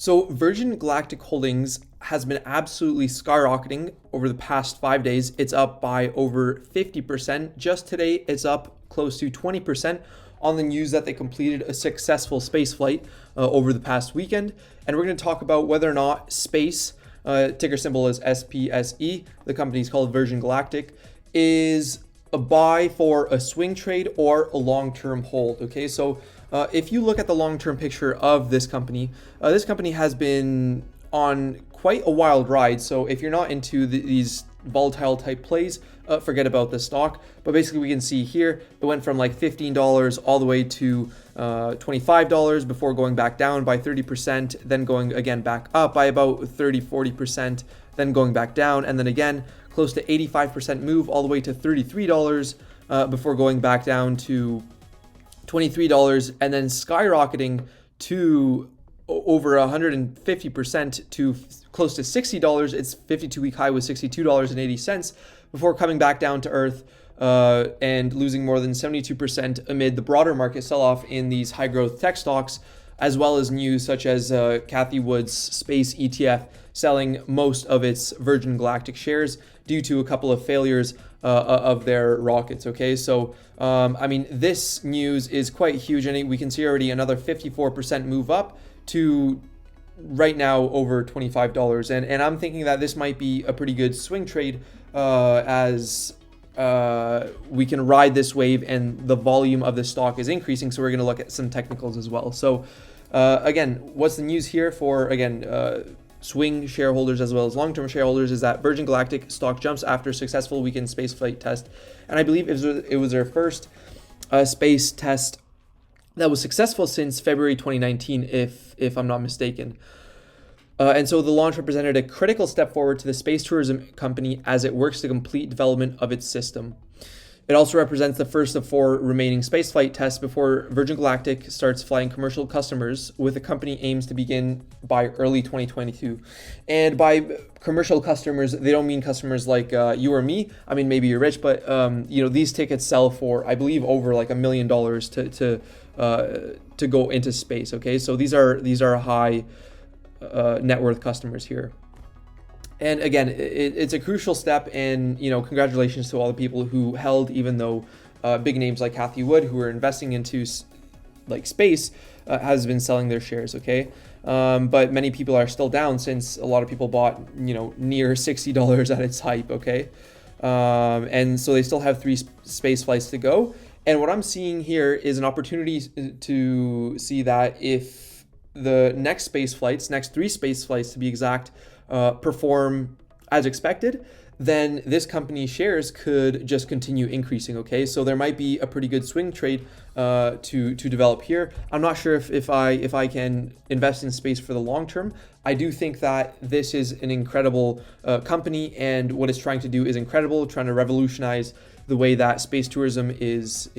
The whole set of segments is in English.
So Virgin Galactic Holdings has been absolutely skyrocketing over the past 5 days. It's up by over 50%. Just today, it's up close to 20% on the news that they completed a successful space flight over the past weekend. And we're going to talk about whether or not space, ticker symbol is SPCE, the company is called Virgin Galactic, is a buy for a swing trade or a long-term hold. Okay, so if you look at the long-term picture of this company has been on quite a wild ride. So if you're not into these volatile type plays, forget about this stock. But basically we can see here, it went from like $15 all the way to $25 before going back down by 30%, then going again back up by about 40%, then going back down, and then again close to 85% move all the way to $33 before going back down to $23, and then skyrocketing to over 150% to close to $60. Its 52-week high was $62.80 before coming back down to earth and losing more than 72% amid the broader market sell-off in these high-growth tech stocks, as well as news such as Cathie Wood's space ETF selling most of its Virgin Galactic shares due to a couple of failures of their rockets. Okay, so I mean, this news is quite huge, and we can see already another 54% move up to right now over $25. And I'm thinking that this might be a pretty good swing trade as we can ride this wave and the volume of the stock is increasing. So we're going to look at some technicals as well. So again, what's the news here for, again, swing shareholders as well as long-term shareholders is that Virgin Galactic stock jumps after a successful weekend spaceflight test. And I believe it was their first space test that was successful since February 2019, if I'm not mistaken. And so the launch represented a critical step forward to the space tourism company as it works to complete development of its system. It also represents the first of 4 remaining spaceflight tests before Virgin Galactic starts flying commercial customers, with the company aims to begin by early 2022. And by commercial customers, they don't mean customers like you or me. I mean, maybe you're rich, but these tickets sell for, I believe, over like $1 million to go into space. Okay, so these are high net worth customers here. And again, it's a crucial step, and congratulations to all the people who held, even though big names like Cathie Wood, who are investing into like space, has been selling their shares. Okay, but many people are still down since a lot of people bought near $60 at its hype. Okay, and so they still have 3 space flights to go. And what I'm seeing here is an opportunity to see that if the next 3 space flights to be exact, perform as expected, then this company's shares could just continue increasing. Okay, so there might be a pretty good swing trade to develop here. I'm not sure if I can invest in space for the long term. I do think that this is an incredible company, and what it's trying to do is incredible, trying to revolutionize the way that space tourism is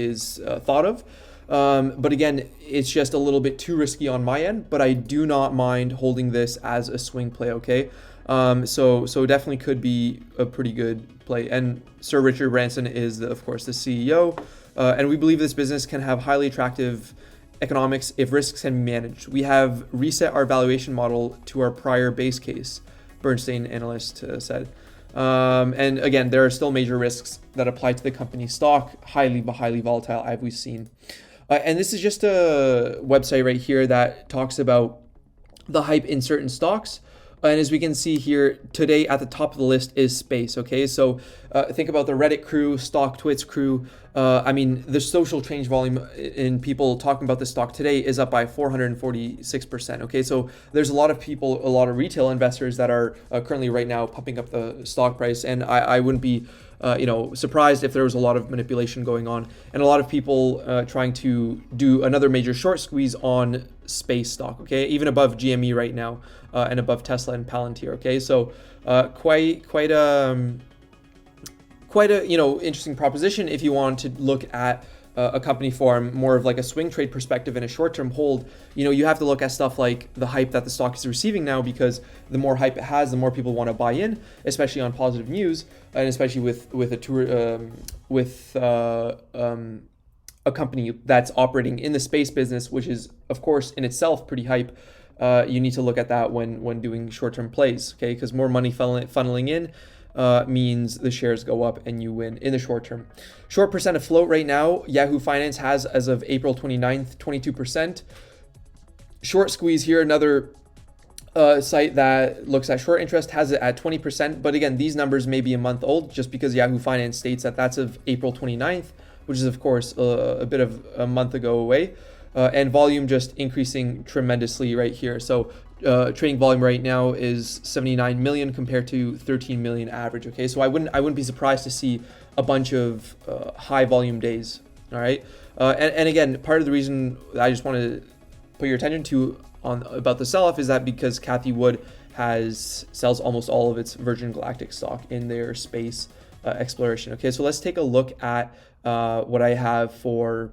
thought of. But again, it's just a little bit too risky on my end, but I do not mind holding this as a swing play. Okay, so definitely could be a pretty good play. And Sir Richard Branson is of course the CEO, and we believe this business can have highly attractive economics if risks can be managed. We have reset our valuation model to our prior base case, Bernstein analyst said. And again, there are still major risks that apply to the company's stock, highly volatile, as we've seen. And this is just a website right here that talks about the hype in certain stocks. And as we can see here, today at the top of the list is space. Okay, so think about the Reddit crew, StockTwits crew. I mean, the social change volume in people talking about this stock today is up by 446%. Okay, so there's a lot of people, a lot of retail investors that are currently right now pumping up the stock price. And I wouldn't be surprised if there was a lot of manipulation going on, and a lot of people trying to do another major short squeeze on space stock. Okay, even above GME right now, and above Tesla and Palantir. Okay, so quite a interesting proposition if you want to look at a company from more of like a swing trade perspective and a short-term hold. You have to look at stuff like the hype that the stock is receiving now, because the more hype it has, the more people want to buy in, especially on positive news, and especially with a company that's operating in the space business, which is of course in itself pretty hype. you need to look at that when doing short-term plays, okay? Because more money funneling in means the shares go up and you win in the short term. Short percent of float right now, Yahoo Finance has, as of April 29th, 22%. Short Squeeze here, another site that looks at short interest, has it at 20%. But again, these numbers may be a month old just because Yahoo Finance states that that's of April 29th, which is of course a bit of a month ago away. And volume just increasing tremendously right here. So trading volume right now is 79 million compared to 13 million average. Okay, so I wouldn't be surprised to see a bunch of high volume days. All right, and again, part of the reason I just want to put your attention to about the sell-off is that because Cathie Wood sells almost all of its Virgin Galactic stock in their space exploration. Okay, so let's take a look at what I have for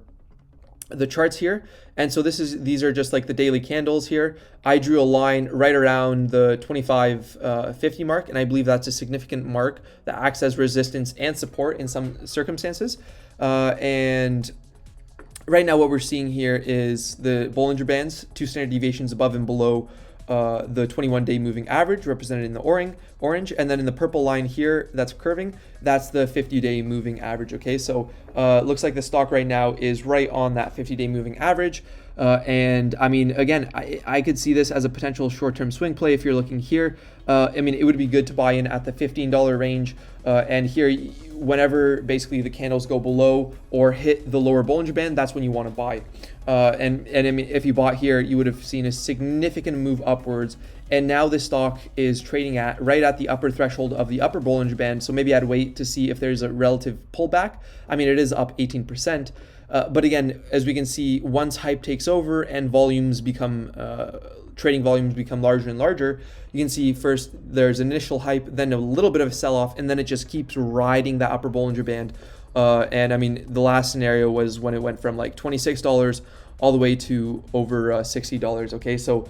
the charts here. And so these are just like the daily candles here. I drew a line right around the 25.50 mark, and I believe that's a significant mark that acts as resistance and support in some circumstances. And right now what we're seeing here is the Bollinger Bands, 2 standard deviations above and below the 21-day moving average represented in the orange, and then in the purple line here that's curving, that's the 50-day moving average. Okay, so looks like the stock right now is right on that 50-day moving average. And I mean, again, I could see this as a potential short-term swing play if you're looking here. I mean, it would be good to buy in at the $15 range. And here, whenever basically the candles go below or hit the lower Bollinger Band, that's when you want to buy. And I mean, if you bought here, you would have seen a significant move upwards. And now this stock is trading right at the upper threshold of the upper Bollinger Band. So maybe I'd wait to see if there's a relative pullback. I mean, it is up 18%. But again, as we can see, once hype takes over and trading volumes become larger and larger, you can see first there's initial hype, then a little bit of a sell-off, and then it just keeps riding that upper Bollinger Band. And I mean, the last scenario was when it went from like $26 all the way to over $60. Okay, so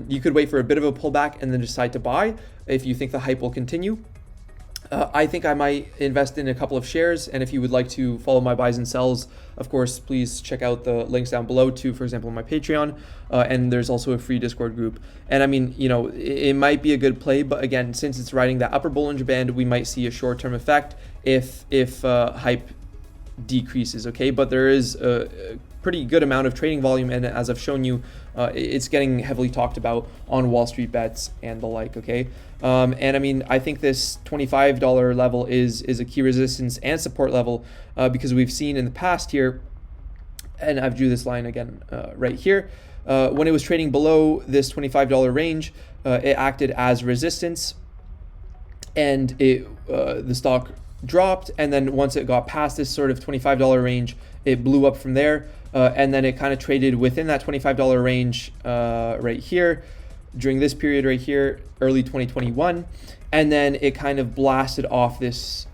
you could wait for a bit of a pullback and then decide to buy if you think the hype will continue. I think I might invest in a couple of shares, and if you would like to follow my buys and sells, of course, please check out the links down below to, for example, my Patreon, and there's also a free Discord group. And I mean, you know, it might be a good play, but again, since it's riding that upper Bollinger Band, we might see a short-term effect if hype decreases. Okay, but there is a pretty good amount of trading volume, and as I've shown you, it's getting heavily talked about on Wall Street Bets and the like. Okay, and I mean, I think this $25 level is a key resistance and support level, because we've seen in the past here, and I've drew this line again right here, when it was trading below this $25 range, it acted as resistance, and the stock dropped, and then once it got past this sort of $25 range, it blew up from there, and then it kind of traded within that $25 range right here during this period right here, early 2021, and then it kind of blasted off this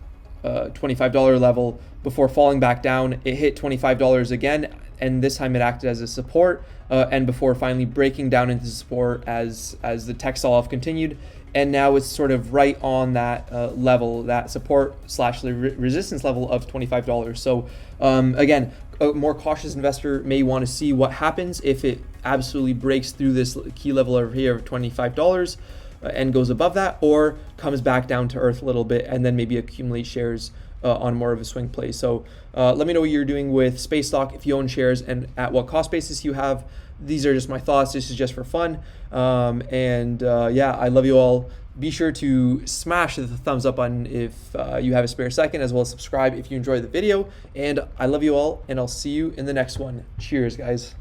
$25 level before falling back down. It hit $25 again, and this time it acted as a support, and before finally breaking down into support as the tech sell-off continued. And now it's sort of right on that level, that support / resistance level of $25. So again, a more cautious investor may want to see what happens if it absolutely breaks through this key level over here of $25 and goes above that, or comes back down to earth a little bit and then maybe accumulate shares on more of a swing play. So let me know what you're doing with space stock, if you own shares, and at what cost basis you have. These are just my thoughts. This is just for fun. Yeah, I love you all. Be sure to smash the thumbs up button if you have a spare second, as well as subscribe if you enjoyed the video. And I love you all, and I'll see you in the next one. Cheers, guys.